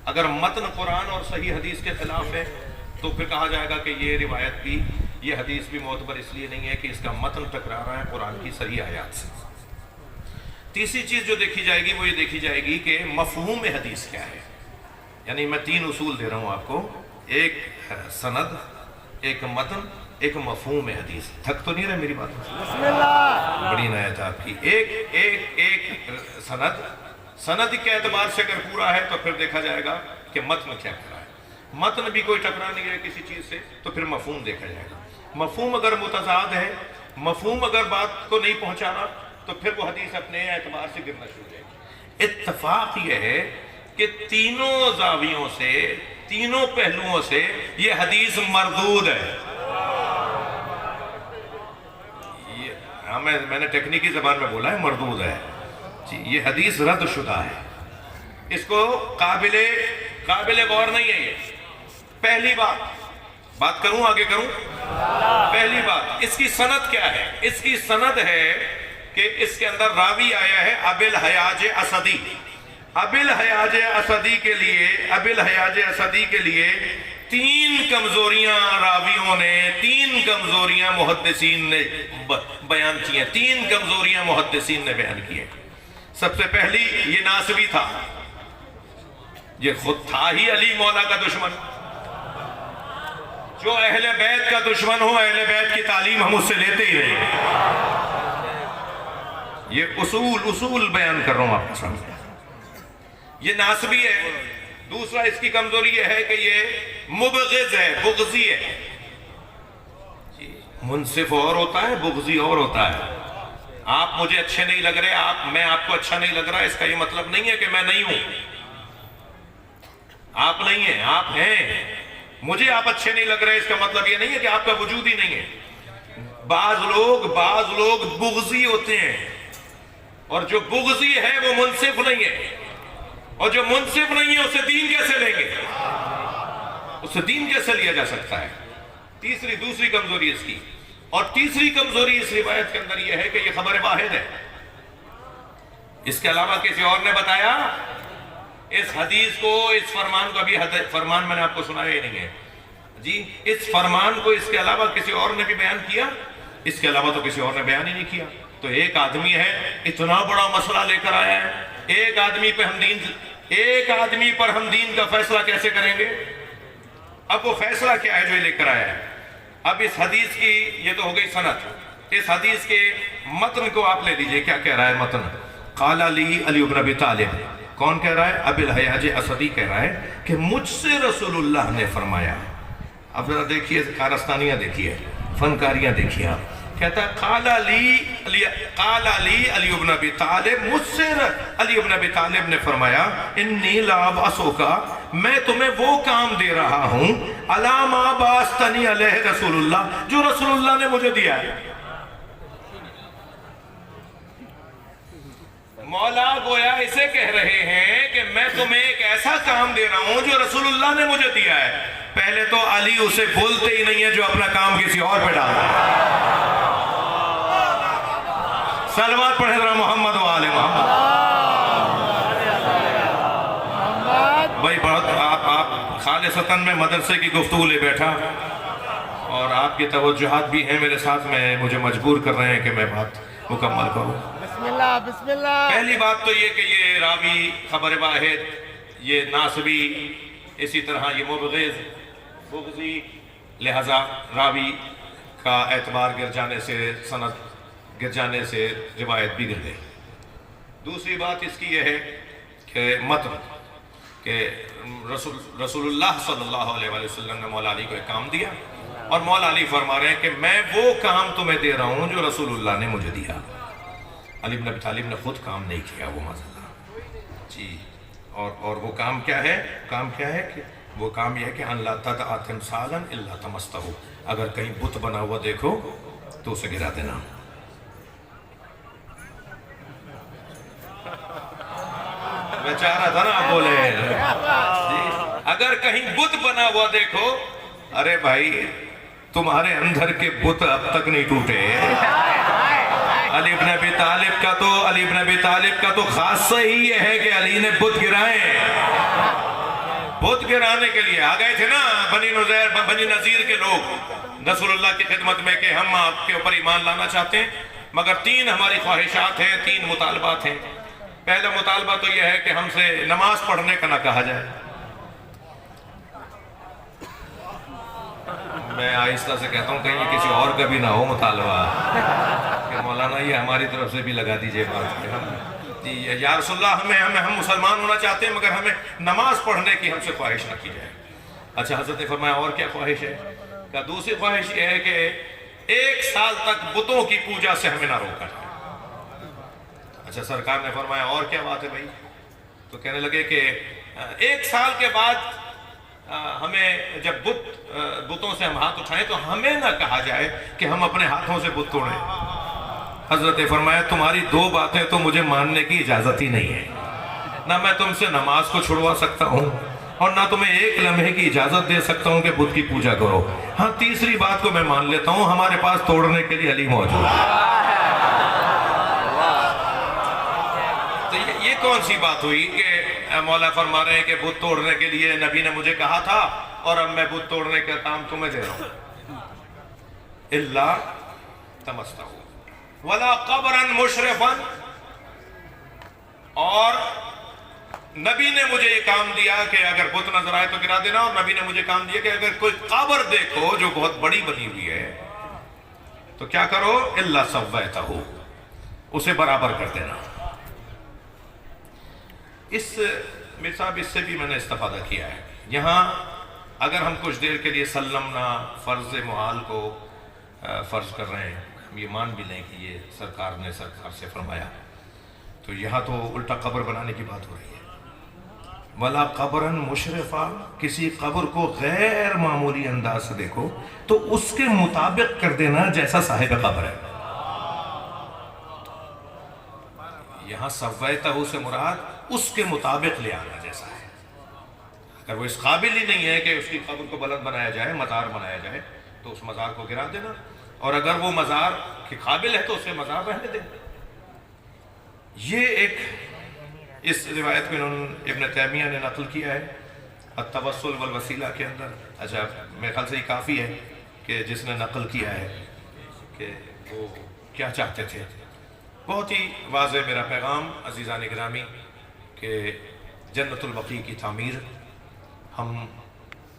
A: اگر متن قرآن اور صحیح حدیث کے خلاف ہے تو پھر کہا جائے گا کہ یہ روایت بھی، یہ حدیث بھی معتبر اس لیے نہیں ہے کہ اس کا متن ٹکرا رہا ہے قرآن کی صحیح آیات سے. تیسری چیز جو دیکھی جائے گی وہ یہ دیکھی جائے گی کہ مفہوم حدیث کیا ہے. یعنی میں 3 اصول دے رہا ہوں آپ کو، ایک سند، ایک متن، ایک مفہوم حدیث. تھک تو نہیں رہے میری بات؟
B: بسم اللہ.
A: بڑی عنایت آپ کی. ایک سند کے اعتبار سے اگر پورا ہے تو پھر دیکھا جائے گا کہ متن کیا کرا ہے. متن بھی کوئی ٹکرا نہیں ہے کسی چیز سے تو پھر مفہوم دیکھا جائے گا. مفہوم اگر متضاد ہے، مفہوم اگر بات کو نہیں پہنچا رہا تو پھر وہ حدیث اپنے اعتبار سے گرنا شروع ہو جائے گی. اتفاق یہ ہے کہ تینوں زاویوں سے، تینوں پہلوؤں سے یہ حدیث مردود ہے. میں نے ٹیکنیکی زبان میں بولا ہے مردود ہے جی. یہ حدیث رد شدہ ہے. اس کو قابل غور نہیں ہے. یہ پہلی بات کروں، آگے کروں. پہلی بات، اس کی سند کیا ہے؟ اس کی سند ہے کہ اس کے اندر راوی آیا ہے ابی الحیاج اسدی. ابی الحیاج اسدی کے لیے 3 کمزوریاں راویوں نے، 3 کمزوریاں محدثین نے بیان کی ہیں. 3 کمزوریاں محدثین نے بیان کی ہیں. سب سے پہلی، یہ ناسبی تھا. یہ خود تھا ہی علی مولا کا دشمن. جو اہل بیت کا دشمن ہو، اہل بیت کی تعلیم ہم اس سے لیتے ہی رہے. یہ اصول بیان کر رہا ہوں آپ کے سامنے. یہ ناسبی ہے. دوسرا اس کی کمزوری یہ ہے کہ یہ مبغض ہے، بغضی ہے. منصف اور ہوتا ہے، بغضی اور ہوتا ہے. آپ مجھے اچھے نہیں لگ رہے، میں آپ کو اچھا نہیں لگ رہا، اس کا یہ مطلب نہیں ہے کہ میں نہیں ہوں. آپ نہیں ہیں، آپ ہیں. مجھے آپ اچھے نہیں لگ رہے، اس کا مطلب یہ نہیں ہے کہ آپ کا وجود ہی نہیں ہے. بعض لوگ بغضی ہوتے ہیں، اور جو بغضی ہے وہ منصف نہیں ہے، اور جو منصف نہیں ہے اسے دین کیسے لیں گے؟ اسے دین کیسے لیا جا سکتا ہے؟ دوسری کمزوری اس کی. اور تیسری کمزوری اس روایت کے اندر یہ ہے کہ یہ خبر واحد ہے. اس کے علاوہ کسی اور نے بتایا اس حدیث کو، اس فرمان کو. ابھی فرمان میں نے آپ کو سنایا ہی نہیں ہے جی. اس فرمان کو اس کے علاوہ کسی اور نے بھی بیان کیا؟ اس کے علاوہ تو کسی اور نے بیان ہی نہیں کیا. تو ایک آدمی ہے، اتنا بڑا مسئلہ لے کر آیا ہے. ایک آدمی پر ہم دین کا فیصلہ کیسے کریں گے؟ اب وہ فیصلہ کیا ہے جو یہ لے کر آیا ہے؟ اب اس حدیث کی یہ تو ہو گئی سند، اس حدیث کے متن کو آپ لے لیجئے. کیا کہہ رہا ہے متن؟ قال علی بن ابی طالب. کون کہہ رہا ہے؟ ابی الحیاج اسدی کہہ رہا ہے کہ مجھ سے رسول اللہ نے فرمایا. اب ذرا دیکھیے کارستانیاں دیکھیے، فنکاریاں دیکھیے. آپ کہتا ہے قال علی بن ابی طالب، مجھ سے علی بن ابی طالب نے فرمایا انی لا ابعثک، میں تمہیں وہ کام دے رہا ہوں علی ما بعثنی علیہ رسول اللہ، جو رسول اللہ نے مجھے دیا ہے. مولا گویا اسے کہہ رہے ہیں کہ میں تمہیں ایک ایسا کام دے رہا ہوں جو رسول اللہ نے مجھے دیا ہے. پہلے تو علی اسے بولتے ہی نہیں ہے جو اپنا کام کسی اور پہ ڈالتا ہے. صلوات پڑھیں ذرا محمد و آل محمد. بھائی بہت آپ خالصتاً میں مدرسے کی گفتگو لے بیٹھا اور آپ کی توجہات بھی ہیں میرے ساتھ، میں مجھے مجبور کر رہے ہیں کہ میں بات مکمل کروں.
B: بسم اللہ بسم اللہ.
A: پہلی بات تو یہ کہ یہ راوی خبر واحد، یہ ناصبی، اسی طرح یہ مبغض بغضی، لہذا راوی کا اعتبار گر جانے سے، سند گر جانے سے روایت بھی گر گئی. دوسری بات اس کی یہ ہے کہ متن کہ رسول اللہ صلی اللہ علیہ وسلم نے مولا علی کو ایک کام دیا اور مولا علی فرما رہے ہیں کہ میں وہ کام تمہیں دے رہا ہوں جو رسول اللہ نے مجھے دیا. علی بن ابی طالب نے خود کام نہیں کیا وہ معذاللہ جی. اور وہ کام کیا ہے؟ کام کیا ہے کہ وہ کام یہ ہے کہ ان لا تدع تمثالا الا طمستہ، اگر کہیں بت بنا ہوا دیکھو تو اسے گرا دینا. میں چاہ رہا تھا نا آپ بولے جی. اگر کہیں بت بنا ہوا دیکھو، ارے بھائی تمہارے اندر کے بت اب تک نہیں ٹوٹے. علی بن ابی طالب کا تو خاصہ ہی یہ ہے کہ علی نے بت گرائے. بت گرانے کے لیے آ گئے تھے نا بنی نذیر کے لوگ رسول اللہ کی خدمت میں کہ ہم آپ کے اوپر ایمان لانا چاہتے ہیں، مگر 3 ہماری خواہشات ہیں، 3 مطالبات ہیں. پہلا مطالبہ تو یہ ہے کہ ہم سے نماز پڑھنے کا نہ کہا جائے. میں آہستہ سے کہتا ہوں کہیں یہ کسی اور کا بھی نہ ہو مطالبہ کہ مولانا یہ ہماری طرف سے بھی لگا دیجئے بات. یا رسول اللہ ہم مسلمان ہونا چاہتے ہیں مگر ہمیں نماز پڑھنے کی ہم سے خواہش نہ کی جائے. اچھا حضرت نے فرمایا اور کیا خواہش ہے؟ کہ دوسری خواہش یہ ہے کہ 1 سال تک بتوں کی پوجا سے ہمیں نہ روکا جائے. اچھا سرکار نے فرمایا اور کیا بات ہے بھائی؟ تو کہنے لگے کہ 1 سال کے بعد ہمیں جب بتوں سے ہم ہاتھ اٹھائیں تو ہمیں نہ کہا جائے کہ ہم اپنے ہاتھوں سے بت توڑیں. حضرت نے فرمایا تمہاری 2 باتیں تو مجھے ماننے کی اجازت ہی نہیں ہے. نہ میں تم سے نماز کو چھڑوا سکتا ہوں اور نہ تمہیں 1 لمحے کی اجازت دے سکتا ہوں کہ بت کی پوجا کرو. ہاں تیسری بات کو میں مان لیتا ہوں، ہمارے پاس توڑنے کے لیے علی موجود ہے. تو یہ کون سی بات ہوئی کہ مولا فرما رہے ہیں کہ بت توڑنے کے لیے نبی نے مجھے کہا تھا اور اب میں بت توڑنے کا کام تمہیں دے رہا ہوں. الا تمستہ ولا قبرا مشرفا، اور نبی نے مجھے یہ کام دیا کہ اگر بت نظر آئے تو گرا دینا، اور نبی نے مجھے کام دیا کہ اگر کوئی قبر دیکھو جو بہت بڑی بنی ہوئی ہے تو کیا کرو؟ الا سویتہ، اسے برابر کر دینا. اس سے بھی میں نے استفادہ کیا ہے. یہاں اگر ہم کچھ دیر کے لیے سلمنا فرض محال کو فرض کر رہے ہیں، ہم یہ مان بھی لیں کہ یہ سرکار سے فرمایا، تو یہاں تو الٹا قبر بنانے کی بات ہو رہی ہے. ولا قبرا مشرفا، کسی قبر کو غیر معمولی انداز سے دیکھو تو اس کے مطابق کر دینا جیسا صاحب قبر ہے. یہاں سویتہ سے مراد اس کے مطابق لے آنا جیسا ہے. اگر وہ اس قابل ہی نہیں ہے کہ اس کی قبر کو بلند بنایا جائے، مزار بنایا جائے، تو اس مزار کو گرا دینا، اور اگر وہ مزار کے قابل ہے تو اسے مزار رہنے دینا. یہ ایک اس روایت میں ابن تیمیہ نے نقل کیا ہے التوسل والوسیلہ کے اندر. اچھا میرے خیال سے یہ کافی ہے کہ جس نے نقل کیا ہے کہ وہ کیا چاہتے تھے. بہت ہی واضح میرا پیغام عزیزان گرامی کہ جنت البقیع کی تعمیر ہم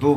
A: 2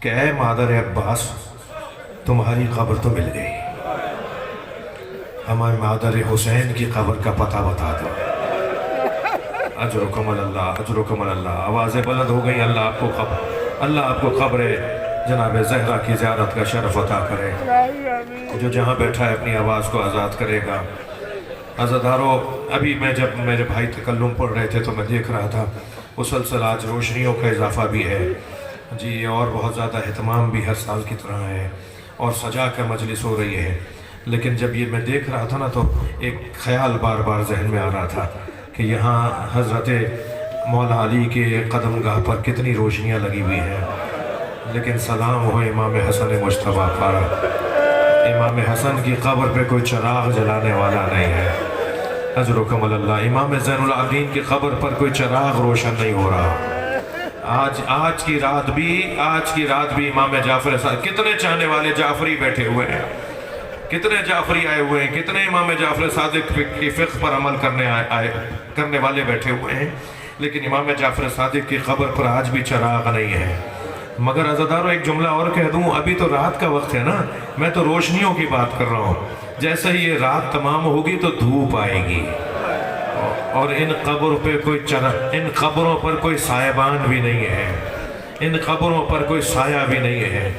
A: کہ اے مادر عباس تمہاری قبر تو مل گئی، ہمارے مادر حسین کی قبر کا پتہ بتا دو۔ اجرکم اللہ، اجرکم اللہ، آوازیں بلند ہو گئی۔ اللہ آپ کو قبر جناب زہرا کی زیارت کا شرف عطا کرے۔ جو جہاں بیٹھا ہے اپنی آواز کو آزاد کرے گا۔ عزادارو، ابھی جب میرے بھائی تکلم پڑھ رہے تھے تو میں دیکھ رہا تھا مسلسل آج روشنیوں کا اضافہ بھی ہے جی، اور بہت زیادہ اہتمام بھی ہر سال کی طرح ہے، اور سجا کر مجلس ہو رہی ہے۔ لیکن جب یہ میں دیکھ رہا تھا نا تو ایک خیال بار بار ذہن میں آ رہا تھا کہ یہاں حضرت مولا علی کے قدم گاہ پر کتنی روشنیاں لگی ہوئی ہیں، لیکن سلام ہو امام حسن مجتبیٰ پر، امام حسن کی قبر پہ کوئی چراغ جلانے والا نہیں ہے۔ اجرکم اللہ، امام زین العابدین کی قبر پر کوئی چراغ روشن نہیں ہو رہا۔ آج کی رات بھی امام جعفر صادق، کتنے چاہنے والے جعفری بیٹھے ہوئے ہیں، کتنے جعفری آئے ہوئے ہیں، کتنے امام جعفر صادق کی فقہ پر عمل کرنے والے بیٹھے ہوئے ہیں، لیکن امام جعفر صادق کی قبر پر آج بھی چراغ نہیں ہے۔ مگر عزادارو، ایک جملہ اور کہہ دوں، ابھی تو رات کا وقت ہے نا، میں تو روشنیوں کی بات کر رہا ہوں۔ جیسے ہی یہ رات تمام ہوگی تو دھوپ آئے گی، اور ان قبروں پر کوئی سائبان بھی نہیں ہے، ان قبروں پر کوئی سایہ بھی نہیں ہے۔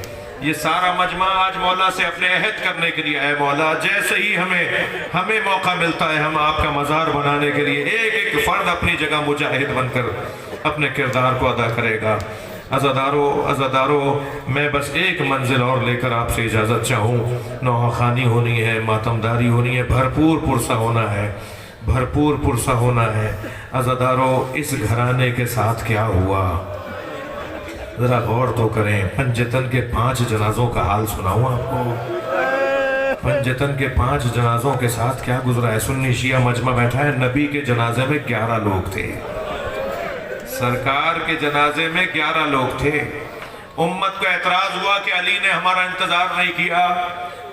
A: یہ سارا مجمع آج مولا سے اپنے عہد کرنے کے لیے، اے مولا جیسے ہی ہمیں موقع ملتا ہے ہم آپ کا مزار بنانے کے لیے ایک ایک فرد اپنی جگہ مجاہد بن کر اپنے کردار کو ادا کرے گا۔ عزادارو، میں بس ایک منزل اور لے کر آپ سے اجازت چاہوں۔ نوحہ خوانی ہونی ہے، ماتمداری ہونی ہے، بھرپور پرسہ ہونا ہے، بھرپور پرسہ ہونا ہے۔ عزادارو، اس گھرانے کے ساتھ کیا ہوا ذرا غور تو کریں۔ پنجتن کے 5 جنازوں کا حال سناؤں آپ کو؟ پنجتن کے 5 جنازوں کے ساتھ کیا گزرا ہے؟ سنی شیعہ مجمع بیٹھا ہے، نبی کے جنازے میں 11 لوگ تھے، سرکار کے جنازے میں 11 لوگ تھے۔ امت کو اعتراض ہوا کہ علی نے ہمارا انتظار نہیں کیا،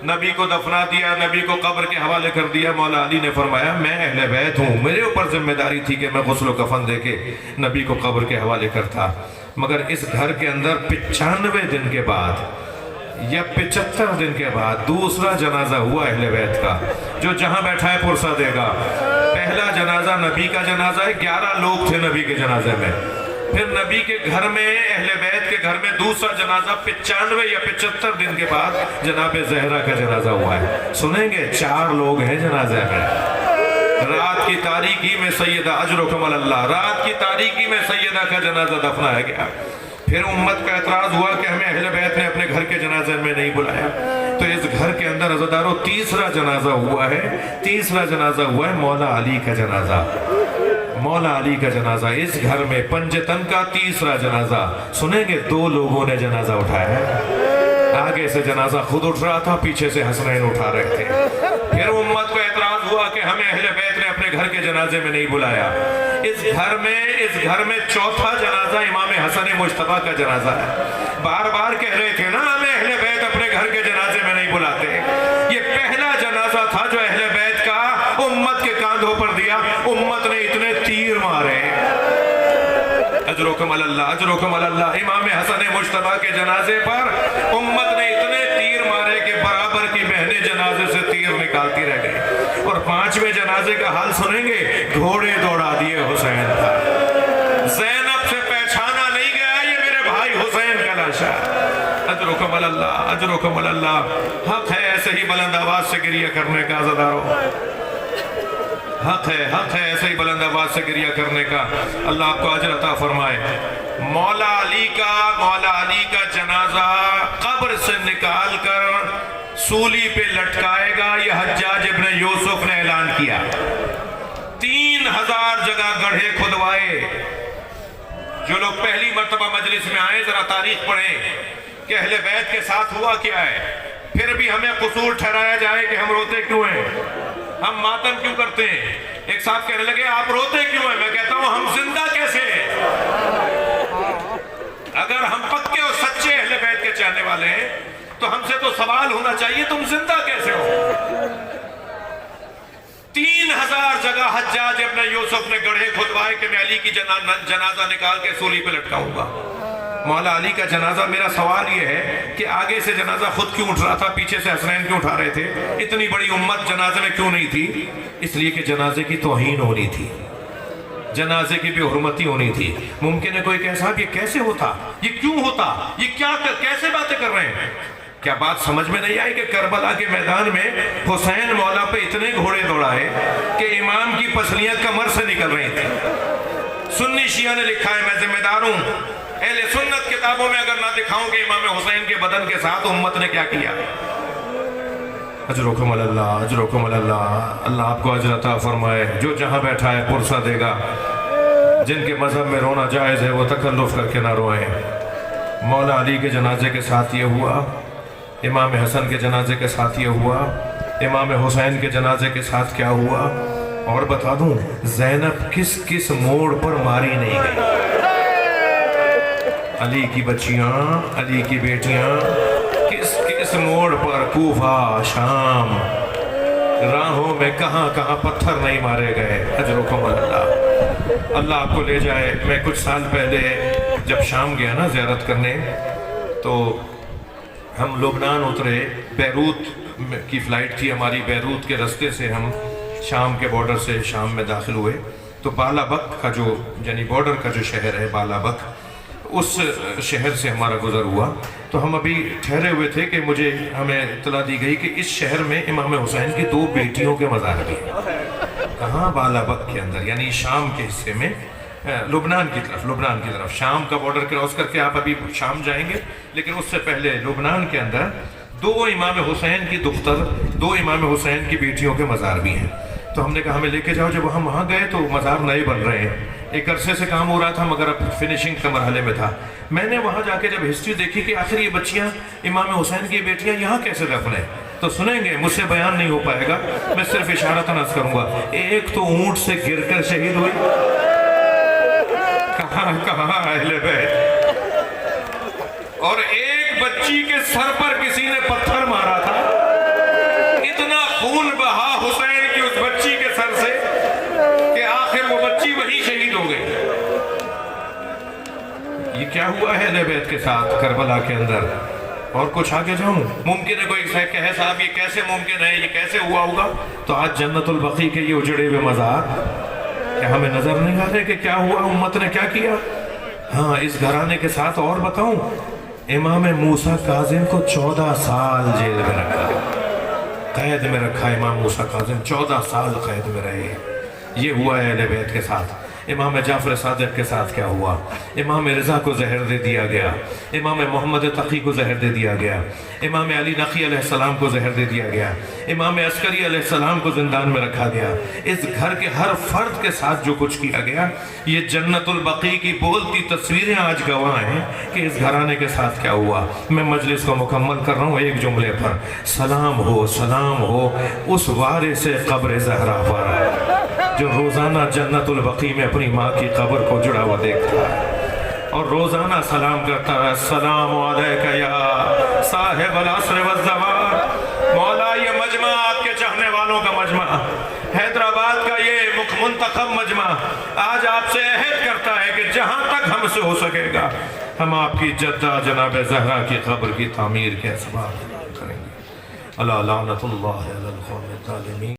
A: نبی کو دفنا دیا، نبی کو قبر کے حوالے کر دیا۔ مولا علی نے فرمایا میں اہل بیت ہوں، میرے اوپر ذمہ داری تھی کہ میں غسل و کفن دے کے نبی کو قبر کے حوالے کرتا۔ مگر اس گھر کے اندر 95 دن کے بعد یا 75 دن کے بعد دوسرا جنازہ ہوا اہل بیت کا، جو جہاں بیٹھا ہے پرسہ دے گا۔ پہلا جنازہ نبی کا جنازہ ہے، 11 لوگ تھے نبی کے جنازے میں۔ پھر نبی کے گھر میں، اہل بیت کے گھر میں دوسرا جنازہ 95 یا 75 دن کے بعد جناب زہرا کا جنازہ ہوا ہے۔ سنیں گے 4 لوگ ہیں جنازے میں۔ رات کی تاریکی میں سیدہ، اجرکم اللہ، رات کی تاریکی میں سیدہ کا جنازہ دفنایا گیا۔ پھر امت کا اعتراض ہوا کہ ہمیں اہل بیت نے اپنے گھر کے جنازے میں نہیں بلایا، تو اس گھر کے اندر عزادارو تیسرا جنازہ ہوا ہے، تیسرا جنازہ ہوا ہے مولا علی کا جنازہ، مولا علی کا جنازہ۔ اس گھر میں پنجتن کا تیسرا جنازہ۔ سنیں گے 2 لوگوں نے جنازہ اٹھایا ہے، آگے سے جنازہ خود اٹھ رہا تھا، پیچھے سے حسنین اٹھا رہے تھے۔ پھر امت کو اعتراض ہوا کہ ہمیں اہل بیت نے اپنے گھر کے جنازے میں نہیں بلایا۔ اس گھر میں چوتھا جنازہ امام حسن مجتبیٰ کا جنازہ ہے۔ بار بار کہہ رہے تھے نا ہمیں اہل بیت اپنے گھر کے جنازے میں نہیں بلاتے۔ یہ پہلا جنازہ تھا جو اہل بیت کا امت کے کاندھوں پر دیا۔ امت نے اتنے تیر مارے، اجرکم اللہ، اجرکم اللہ، امام حسن مجتبیٰ کے جنازے پر امت نے اتنے تیر مارے کہ برابر کی بہنیں جنازے سے تیر نکالتی رہ گئی۔ اور 5ویں جنازے کا حال سنیں گے، گھوڑے دوڑا دیے حسین پر، زینب سے پہچانا نہیں گیا یہ میرے بھائی حسین کا لاشا۔ اجرکم اللہ، اجرکم اللہ، حق ہے ایسے ہی بلند آواز سے گریہ کرنے کا عزادارو، حق ہے ایسے ہی بلند آواز سے گریہ کرنے کا۔ اللہ آپ کو اجر عطا فرمائے۔ مولا علی کا جنازہ قبر سے نکال کر سولی پہ لٹکائے گا، یہ حجاج ابن یوسف نے اعلان کیا۔ 3000 جگہ گڑھے کھدوائے۔ جو لوگ پہلی مرتبہ مجلس میں آئے ذرا تاریخ پڑھیں کہ اہل بیت کے ساتھ ہوا کیا ہے، پھر بھی ہمیں قصور ٹھہرایا جائے کہ ہم روتے کیوں ہیں، ہم ماتم کیوں کرتے ہیں۔ ایک صاحب کہنے لگے آپ روتے کیوں ہیں؟ میں کہتا ہوں ہم زندہ کیسے ہیں؟ اگر ہم پکے اور سچے اہل بیت کے چاہنے والے ہیں تو ہم سے تو سوال ہونا چاہیے تم زندہ کیسے ہو؟ 3000 جگہ حجاج ابن یوسف نے گڑھے کھدوائے کہ میں علی کی جنازہ نکال کے سولی پہ لٹکاؤں گا۔ مولا علی کا جنازہ، میرا سوال یہ ہے کہ آگے سے جنازہ خود کیوں اٹھ رہا تھا، پیچھے سے حسنین کیوں اٹھا رہے تھے؟ اتنی بڑی امت جنازے میں کیوں نہیں تھی؟ اس لیے کہ جنازے کی توہین ہونی تھی، جنازے کی بے حرمتی ہونی تھی۔ ممکن ہے کوئی کہے صاحب یہ کیسے ہوتا، یہ کیوں ہوتا، یہ کیسے باتیں کر رہے ہیں؟ کیا بات سمجھ میں نہیں آئی کہ کربلا کے میدان میں حسین مولا پہ اتنے گھوڑے دوڑائے کہ امام کی پسلیاں کمر سے نکل رہی تھیں؟ سنی شیعہ نے لکھا ہے، میں ذمہ دار ہوں، اہل سنت کتابوں میں اگر نہ دکھاؤں کہ امام حسین کے بدن کے ساتھ امت نے کیا کیا۔ اجرکم اللہ، اجرکم اللہ، اللہ آپ کو اجر عطا فرمائے۔ جو جہاں بیٹھا ہے پرسہ دے گا۔ جن کے مذہب میں رونا جائز ہے وہ تکلف کر کے نہ روئیں۔ مولا علی کے جنازے کے ساتھ یہ ہوا، امام حسن کے جنازے کے ساتھ یہ ہوا، امام حسین کے جنازے کے ساتھ کیا ہوا، اور بتا دوں زینب کس کس موڑ پر ماری نہیں گئی۔ علی کی بچیاں، علی کی بیٹیاں کس کس موڑ پر، کوفہ، شام، راہوں میں کہاں کہاں پتھر نہیں مارے گئے۔ اجرکم اللہ، اللہ آپ کو لے جائے۔ میں کچھ سال پہلے جب شام گیا نا زیارت کرنے، تو ہم لبنان اترے، بیروت کی فلائٹ تھی ہماری، بیروت کے رستے سے ہم شام کے بارڈر سے شام میں داخل ہوئے، تو بالابک کا جو یعنی بارڈر کا جو شہر ہے بالابک، اس شہر سے ہمارا گزر ہوا۔ تو ہم ابھی ٹھہرے ہوئے تھے کہ ہمیں اطلاع دی گئی کہ اس شہر میں امام حسین کی 2 بیٹیوں کے مزار بھی ہیں۔ کہاں؟ بالابک کے اندر، یعنی شام کے حصے میں، لبنان کی طرف شام کا بارڈر کراس کر کے آپ ابھی شام جائیں گے، لیکن اس سے پہلے لبنان کے اندر 2 امام حسین کی دختر، 2 امام حسین کی بیٹیوں کے مزار بھی ہیں۔ تو ہم نے کہا ہمیں لے کے جاؤ۔ جب ہم وہاں گئے تو مزار نئے بن رہے ہیں، ایک عرصے سے کام ہو رہا تھا مگر اب فنیشنگ کے مرحلے میں تھا۔ میں نے وہاں جا کے جب ہسٹری دیکھی کہ آخر یہ بچیاں، امام حسین کی بیٹیاں یہاں کیسے دفن ہیں، تو سنیں گے، مجھ سے بیان نہیں ہو پائے گا، میں صرف اشارتاً عرض کروں گا۔ ایک تو اونٹ سے گر کر شہید ہوئی، کہاں اہل بیت، اور ایک بچی کے سر پر کسی نے پتھر مارا تھا، اتنا خون بہا حسین کی اس بچی کے سر سے کہ آخر وہ بچی وہی شہید ہو گئی۔ یہ کیا ہوا ہے اہل بیت کے ساتھ کربلا کے اندر؟ اور کچھ آگے جاؤں، ممکن ہے کوئی کہے صاحب یہ کیسے ممکن ہے، یہ کیسے ہوا ہوگا؟ تو آج جنت البقیع کے یہ اجڑے ہوئے مزار، کیا ہمیں نظر نہیں آ رہے کہ کیا ہوا، امت نے کیا کیا؟ ہاں، اس گھرانے کے ساتھ اور بتاؤں، امام موسیٰ کاظم کو 14 سال جیل میں رکھا، قید میں رکھا۔ امام موسیٰ کاظم 14 سال قید میں رہے۔ یہ ہوا ہے اہل بیت کے ساتھ۔ امام جعفر صادق کے ساتھ کیا ہوا؟ امام رضا کو زہر دے دیا گیا، امام محمد تقی کو زہر دے دیا گیا، امام علی نقی علیہ السلام کو زہر دے دیا گیا، امام عسکری علیہ السلام کو زندان میں رکھا گیا۔ اس گھر کے ہر فرد کے ساتھ جو کچھ کیا گیا، یہ جنت البقیع کی بولتی تصویریں آج گواہ ہیں کہ اس گھرانے کے ساتھ کیا ہوا۔ میں مجلس کو مکمل کر رہا ہوں ایک جملے پر، سلام ہو اس وارث قبر زہرا پر جو روزانہ جنت البقیع میں اپنی ماں کی قبر کو جڑا ہوا دیکھتا ہے اور روزانہ سلام کرتا ہے، السلام علیکہ یا صاحب العصر والزمان۔ مولا یہ مجمع آپ کے چاہنے والوں کا مجمع، حیدرآباد کا یہ منتخب مجمع آج آپ سے عہد کرتا ہے کہ جہاں تک ہم سے ہو سکے گا ہم آپ کی جدہ جناب زہرا کی قبر کی تعمیر کے اسباب کریں گے۔ اللہ لعنت اللہ علی القوم الظالمین۔